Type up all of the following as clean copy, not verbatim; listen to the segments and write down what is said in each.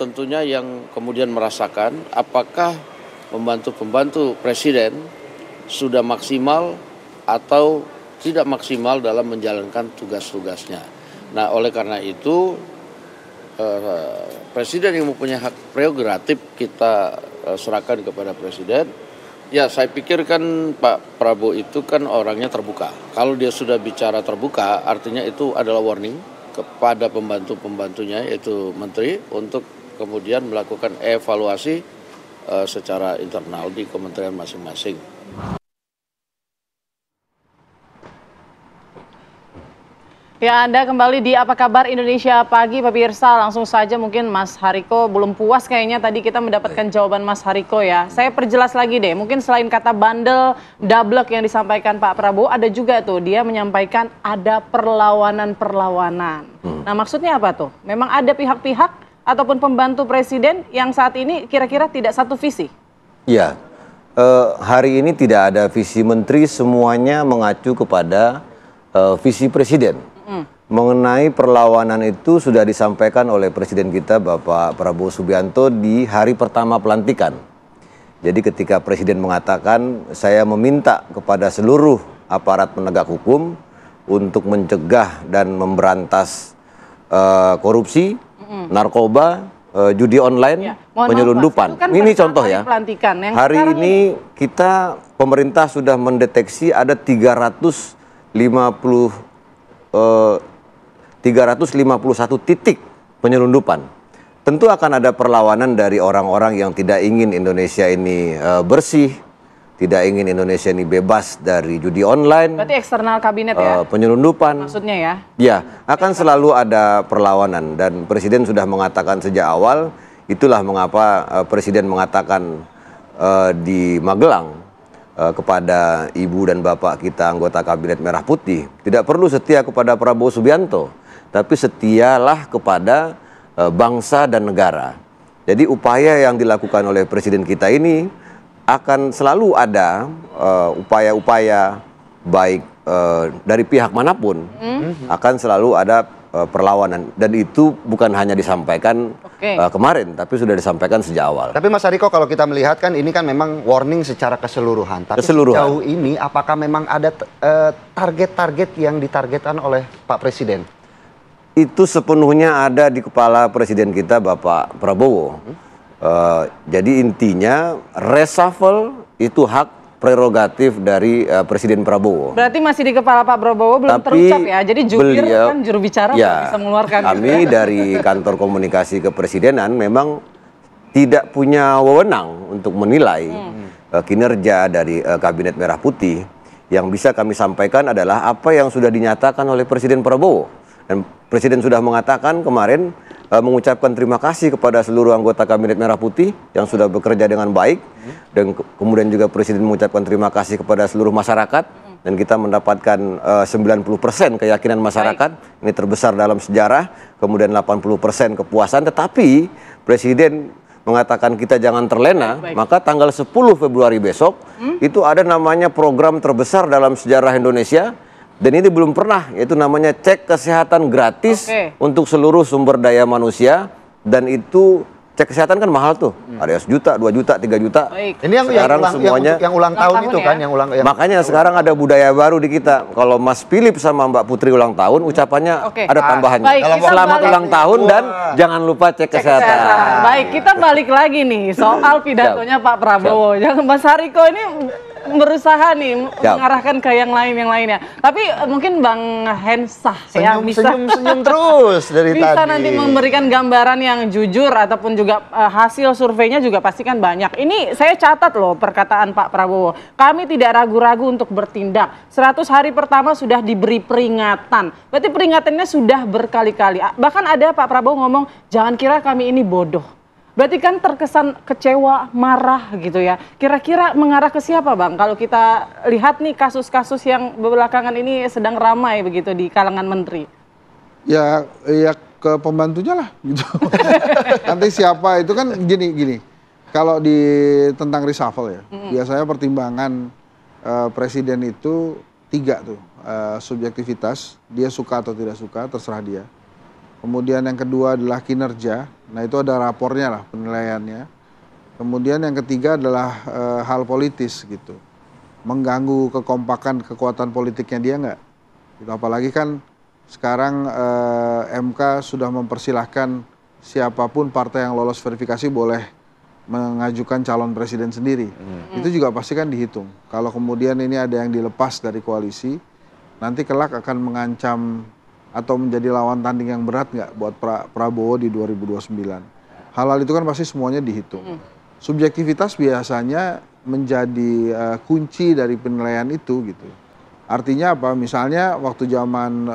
tentunya yang kemudian merasakan apakah pembantu-pembantu presiden sudah maksimal atau tidak maksimal dalam menjalankan tugas-tugasnya. Nah, oleh karena itu presiden yang mempunyai hak prerogatif kita serahkan kepada presiden. Ya, saya pikir kan Pak Prabowo itu kan orangnya terbuka. Kalau dia sudah bicara terbuka, artinya itu adalah warning kepada pembantu-pembantunya, yaitu menteri, untuk kemudian melakukan evaluasi secara internal di kementerian masing-masing. Ya, Anda kembali di Apa Kabar Indonesia Pagi, pemirsa. Langsung saja mungkin Mas Hariko belum puas kayaknya tadi kita mendapatkan jawaban Mas Hariko ya. Saya perjelas lagi deh, mungkin selain kata bandel, dablek yang disampaikan Pak Prabowo, ada juga tuh dia menyampaikan ada perlawanan-perlawanan. Nah, maksudnya apa tuh? Memang ada pihak-pihak ataupun pembantu presiden yang saat ini kira-kira tidak satu visi? Iya, hari ini tidak ada visi menteri, semuanya mengacu kepada visi presiden. Mengenai perlawanan itu sudah disampaikan oleh Presiden kita Bapak Prabowo Subianto di hari pertama pelantikan. Jadi ketika Presiden mengatakan saya meminta kepada seluruh aparat penegak hukum untuk mencegah dan memberantas korupsi, narkoba, judi online, penyelundupan. Kan ini contoh ya. Hari ini kita pemerintah sudah mendeteksi ada 351 titik penyelundupan. Tentu akan ada perlawanan dari orang-orang yang tidak ingin Indonesia ini bersih, tidak ingin Indonesia ini bebas dari judi online. Berarti eksternal kabinet ya? Penyelundupan. Maksudnya ya? Ya, akan selalu ada perlawanan dan Presiden sudah mengatakan sejak awal, itulah mengapa Presiden mengatakan di Magelang kepada Ibu dan Bapak kita anggota Kabinet Merah Putih, tidak perlu setia kepada Prabowo Subianto, tapi setialah kepada bangsa dan negara. Jadi upaya yang dilakukan oleh Presiden kita ini akan selalu ada upaya-upaya baik dari pihak manapun, akan selalu ada perlawanan, dan itu bukan hanya disampaikan kemarin, tapi sudah disampaikan sejak awal. Tapi Mas Hariko, kalau kita melihat kan ini kan memang warning secara keseluruhan. Tapi sejauh ini apakah memang ada target-target yang ditargetkan oleh Pak Presiden? Itu sepenuhnya ada di kepala Presiden kita Bapak Prabowo. Jadi intinya reshuffle itu hak prerogatif dari Presiden Prabowo. Berarti masih di kepala Pak Prabowo, belum terucap ya? Jadi jubir kan juru bicara ya, bisa mengeluarkan. Kami dari kantor komunikasi kepresidenan memang tidak punya wewenang untuk menilai kinerja dari Kabinet Merah Putih. Yang bisa kami sampaikan adalah apa yang sudah dinyatakan oleh Presiden Prabowo. Dan Presiden sudah mengatakan kemarin mengucapkan terima kasih kepada seluruh anggota Kabinet Merah Putih yang sudah bekerja dengan baik, dan kemudian juga Presiden mengucapkan terima kasih kepada seluruh masyarakat, dan kita mendapatkan 90% keyakinan masyarakat, ini terbesar dalam sejarah, kemudian 80% kepuasan, tetapi Presiden mengatakan kita jangan terlena, maka tanggal 10 Februari besok itu ada namanya program terbesar dalam sejarah Indonesia. Dan ini belum pernah, yaitu namanya cek kesehatan gratis untuk seluruh sumber daya manusia. Dan itu cek kesehatan kan mahal tuh, ada 1 juta, 2 juta, 3 juta. Ini yang sekarang semuanya yang ulang tahun itu kan, makanya sekarang ada budaya baru di kita. Kalau Mas Philip sama Mbak Putri ulang tahun, ucapannya ada tambahannya. Selamat ulang tahun dan jangan lupa cek kesehatan. Baik, kita balik lagi nih soal pidatonya Pak Prabowo. Jangan Mas Hariko ini berusaha nih mengarahkan ke yang lainnya. Tapi mungkin Bang Hensah ya bisa senyum terus dari bisa tadi. Nanti memberikan gambaran yang jujur ataupun juga hasil surveinya juga pasti kan banyak. Ini saya catat loh perkataan Pak Prabowo. Kami tidak ragu-ragu untuk bertindak. 100 hari pertama sudah diberi peringatan. Berarti peringatannya sudah berkali-kali. Bahkan ada Pak Prabowo ngomong jangan kira kami ini bodoh. Berarti kan terkesan kecewa, marah gitu ya. Kira-kira mengarah ke siapa Bang? Kalau kita lihat nih kasus-kasus yang belakangan ini sedang ramai begitu di kalangan menteri. Ya ke pembantunya lah gitu. Nanti siapa itu kan gini. Kalau di tentang reshuffle ya, biasanya pertimbangan presiden itu 3 tuh. Subjektivitas, dia suka atau tidak suka, terserah dia. Kemudian yang kedua adalah kinerja. Nah itu ada rapornya lah penilaiannya. Kemudian yang ketiga adalah hal politis gitu. Mengganggu kekompakan kekuatan politiknya dia nggak? Gitu. Apalagi kan sekarang MK sudah mempersilahkan siapapun partai yang lolos verifikasi boleh mengajukan calon presiden sendiri. Itu juga pasti kan dihitung. Kalau kemudian ini ada yang dilepas dari koalisi, nanti kelak akan mengancam atau menjadi lawan tanding yang berat nggak buat Prabowo di 2029. Hal-hal itu kan pasti semuanya dihitung. Subjektivitas biasanya menjadi kunci dari penilaian itu gitu. Artinya apa? Misalnya waktu zaman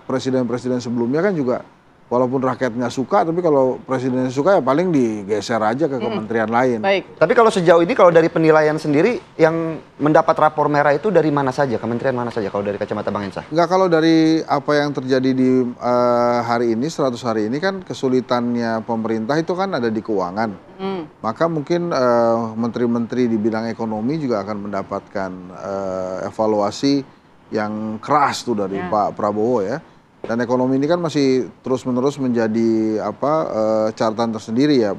presiden-presiden sebelumnya kan juga walaupun rakyat nggak suka, tapi kalau presidennya suka ya paling digeser aja ke kementerian lain. Baik. Tapi kalau sejauh ini kalau dari penilaian sendiri yang mendapat rapor merah itu dari mana saja? Kementerian mana saja kalau dari kacamata Bang Hensah? Enggak, kalau dari apa yang terjadi di hari ini, 100 hari ini kan kesulitannya pemerintah itu kan ada di keuangan. Maka mungkin menteri-menteri di bidang ekonomi juga akan mendapatkan evaluasi yang keras tuh dari Pak Prabowo ya. Dan ekonomi ini kan masih terus-menerus menjadi catatan tersendiri ya.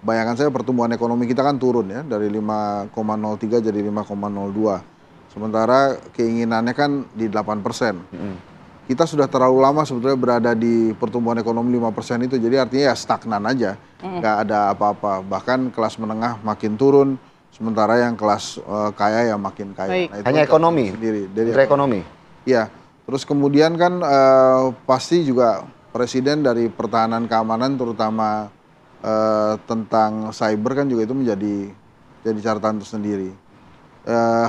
Bayangan saya pertumbuhan ekonomi kita kan turun ya dari 5,03 jadi 5,02. Sementara keinginannya kan di 8%. Kita sudah terlalu lama sebetulnya berada di pertumbuhan ekonomi 5% itu. Jadi artinya ya stagnan aja. Nggak ada apa-apa. Bahkan kelas menengah makin turun. Sementara yang kelas kaya ya makin kaya. Nah, itu hanya ekonomi? Sendiri. Dari ekonomi? Iya. Terus kemudian kan pasti juga presiden dari pertahanan keamanan terutama tentang cyber kan juga itu menjadi catatan tersendiri.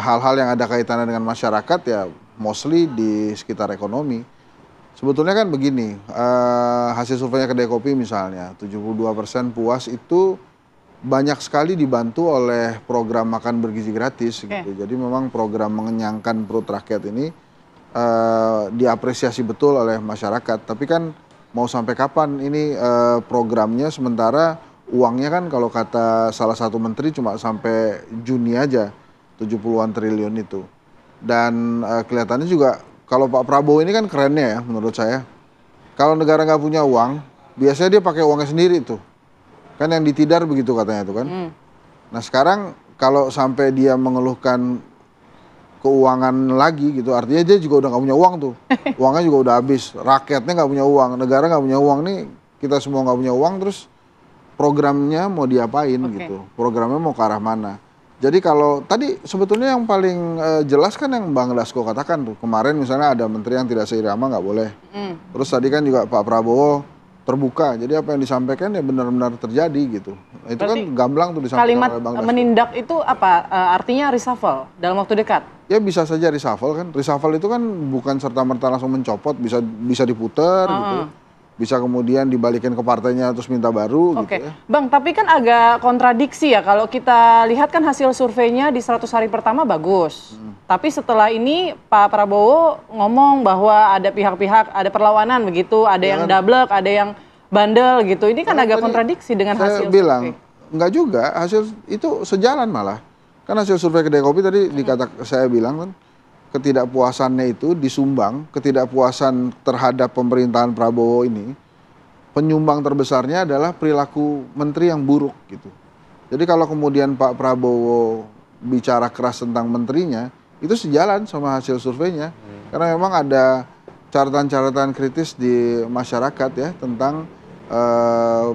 Hal-hal yang ada kaitannya dengan masyarakat ya mostly di sekitar ekonomi. Sebetulnya kan begini, hasil surveinya Kedai Kopi misalnya 72% puas itu banyak sekali dibantu oleh program makan bergizi gratis gitu. Jadi memang program mengenyangkan perut rakyat ini diapresiasi betul oleh masyarakat. Tapi kan mau sampai kapan ini programnya, sementara uangnya kan kalau kata salah satu menteri cuma sampai Juni aja 70-an triliun itu. Dan kelihatannya juga kalau Pak Prabowo ini kan kerennya ya menurut saya. Kalau negara nggak punya uang, biasanya dia pakai uangnya sendiri tuh. Kan yang ditidar begitu katanya tuh kan. Nah sekarang kalau sampai dia mengeluhkan keuangan lagi gitu, artinya dia juga udah nggak punya uang tuh. Uangnya juga udah habis, rakyatnya nggak punya uang, negara nggak punya uang nih, kita semua nggak punya uang, terus programnya mau diapain gitu, programnya mau ke arah mana. Jadi kalau tadi sebetulnya yang paling jelas kan yang Bang Dasko katakan tuh, kemarin misalnya ada menteri yang tidak seirama nggak boleh. Terus tadi kan juga Pak Prabowo terbuka, jadi apa yang disampaikan ya benar-benar terjadi gitu. Itu berarti kan gamblang tuh disampaikan kalimat oleh Bang Dasko. Menindak itu apa? Artinya reshuffle dalam waktu dekat? Ya bisa saja reshuffle kan. Reshuffle itu kan bukan serta-merta langsung mencopot, bisa diputer gitu. Bisa kemudian dibalikin ke partainya terus minta baru gitu ya. Bang, tapi kan agak kontradiksi ya kalau kita lihat kan hasil surveinya di 100 hari pertama bagus. Tapi setelah ini Pak Prabowo ngomong bahwa ada pihak-pihak, ada perlawanan begitu, ada yang dablek, ada yang bandel gitu. Ini kan agak kontradiksi dengan hasil survei. Saya bilang, enggak juga, hasil itu sejalan malah. Kan hasil survei Kedai Kopi tadi saya bilang kan, ketidakpuasannya itu disumbang, ketidakpuasan terhadap pemerintahan Prabowo ini, penyumbang terbesarnya adalah perilaku menteri yang buruk gitu. Jadi kalau kemudian Pak Prabowo bicara keras tentang menterinya, itu sejalan sama hasil surveinya. Karena memang ada catatan-catatan kritis di masyarakat ya tentang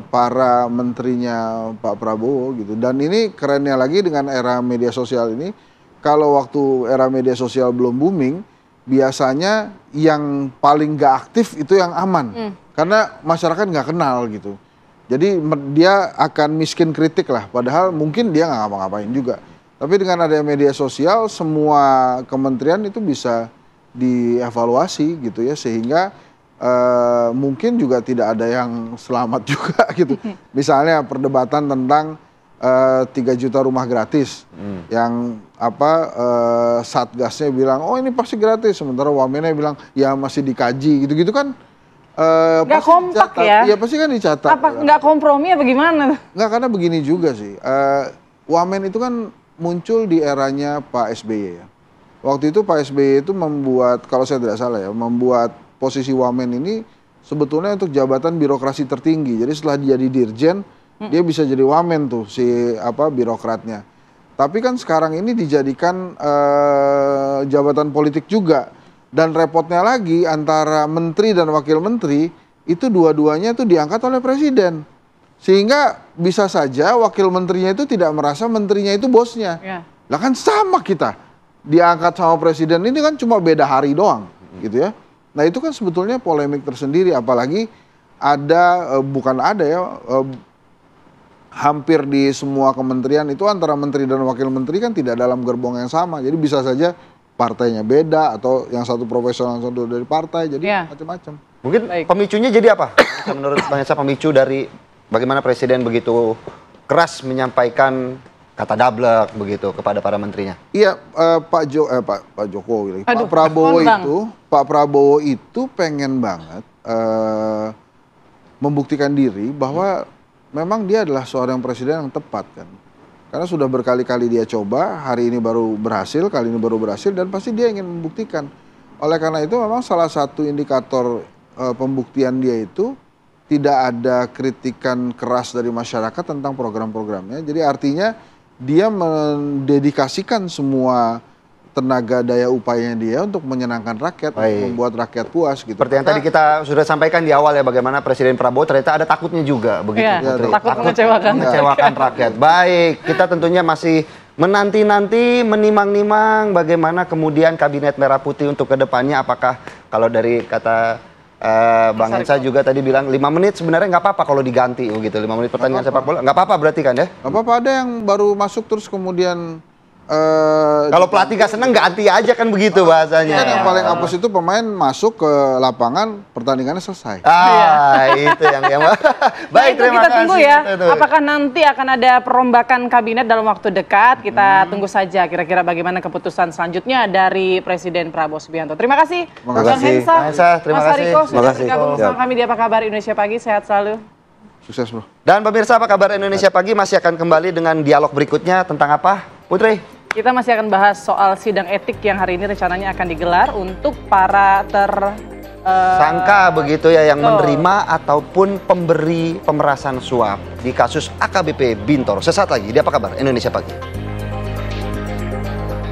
para menterinya Pak Prabowo gitu. Dan ini kerennya lagi dengan era media sosial ini, kalau waktu era media sosial belum booming, biasanya yang paling gak aktif itu yang aman. Karena masyarakat gak kenal gitu. Jadi dia akan miskin kritik lah, padahal mungkin dia gak ngapa-ngapain juga. Tapi dengan ada media sosial, semua kementerian itu bisa dievaluasi gitu ya, sehingga mungkin juga tidak ada yang selamat juga gitu. Misalnya perdebatan tentang 3 juta rumah gratis, yang Satgasnya bilang, oh ini pasti gratis, sementara Wamennya bilang, ya masih dikaji gitu-gitu kan. Nggak kompak dicatat. ya? Iya pasti kan dicatat. Apa nggak kompromi apa gimana? Nggak, karena begini juga sih, Wamen itu kan muncul di eranya Pak SBY ya. Waktu itu Pak SBY itu membuat, kalau saya tidak salah ya, membuat posisi Wamen ini sebetulnya untuk jabatan birokrasi tertinggi. Jadi setelah dia jadi dirjen, dia bisa jadi wamen tuh si birokratnya. Tapi kan sekarang ini dijadikan jabatan politik juga. Dan repotnya lagi antara menteri dan wakil menteri itu dua-duanya itu diangkat oleh presiden. Sehingga bisa saja wakil menterinya itu tidak merasa menterinya itu bosnya. Lah kan sama kita. Diangkat sama presiden ini kan cuma beda hari doang gitu ya. Nah itu kan sebetulnya polemik tersendiri, apalagi ada, hampir di semua kementerian itu antara menteri dan wakil menteri kan tidak dalam gerbong yang sama. Jadi bisa saja partainya beda atau yang satu profesional, yang satu dari partai, jadi macam-macam. Mungkin pemicunya jadi apa? Menurut Bang Hensa, pemicu dari bagaimana presiden begitu keras menyampaikan kata dablek begitu kepada para menterinya? Iya, Pak Jokowi, Pak Prabowo itu pengen banget membuktikan diri bahwa memang dia adalah seorang presiden yang tepat kan. Karena sudah berkali-kali dia coba, hari ini baru berhasil, kali ini baru berhasil, dan pasti dia ingin membuktikan. Oleh karena itu memang salah satu indikator pembuktian dia itu tidak ada kritikan keras dari masyarakat tentang program-programnya. Jadi artinya dia mendedikasikan semua tenaga daya upayanya dia untuk menyenangkan rakyat, untuk membuat rakyat puas gitu. Seperti yang tadi kita sudah sampaikan di awal ya, bagaimana Presiden Prabowo ternyata ada takutnya juga begitu. Takut mengecewakan rakyat. Baik, kita tentunya masih menanti-nanti, menimang-nimang bagaimana kemudian Kabinet Merah Putih untuk kedepannya. Apakah kalau dari kata Bang Hensa juga tadi bilang 5 menit sebenarnya nggak apa-apa kalau diganti begitu, 5 menit pertandingan sepak bola nggak apa-apa berarti kan ya? Nggak apa-apa, ada yang baru masuk terus kemudian kalau pelatih gak seneng ganti aja kan begitu bahasanya. Kan yang paling hapus itu pemain masuk ke lapangan, pertandingannya selesai. Itu yang baik, terima kita kasih. Tunggu ya, apakah nanti akan ada perombakan kabinet dalam waktu dekat? Kita tunggu saja kira-kira bagaimana keputusan selanjutnya dari Presiden Prabowo Subianto. Terima kasih Bang Hensa, terima Mas kasih. Hariko sudah bergabung bersama kami di Apa Kabar Indonesia Pagi. Sehat selalu. Sukses bro. Dan pemirsa Apa Kabar Indonesia Pagi masih akan kembali dengan dialog berikutnya tentang apa? Putri? Kita masih akan bahas soal sidang etik yang hari ini rencananya akan digelar untuk para sangka begitu ya, yang menerima ataupun pemberi pemerasan suap di kasus AKBP Bintor. Sesaat lagi di Apa Kabar Indonesia Pagi.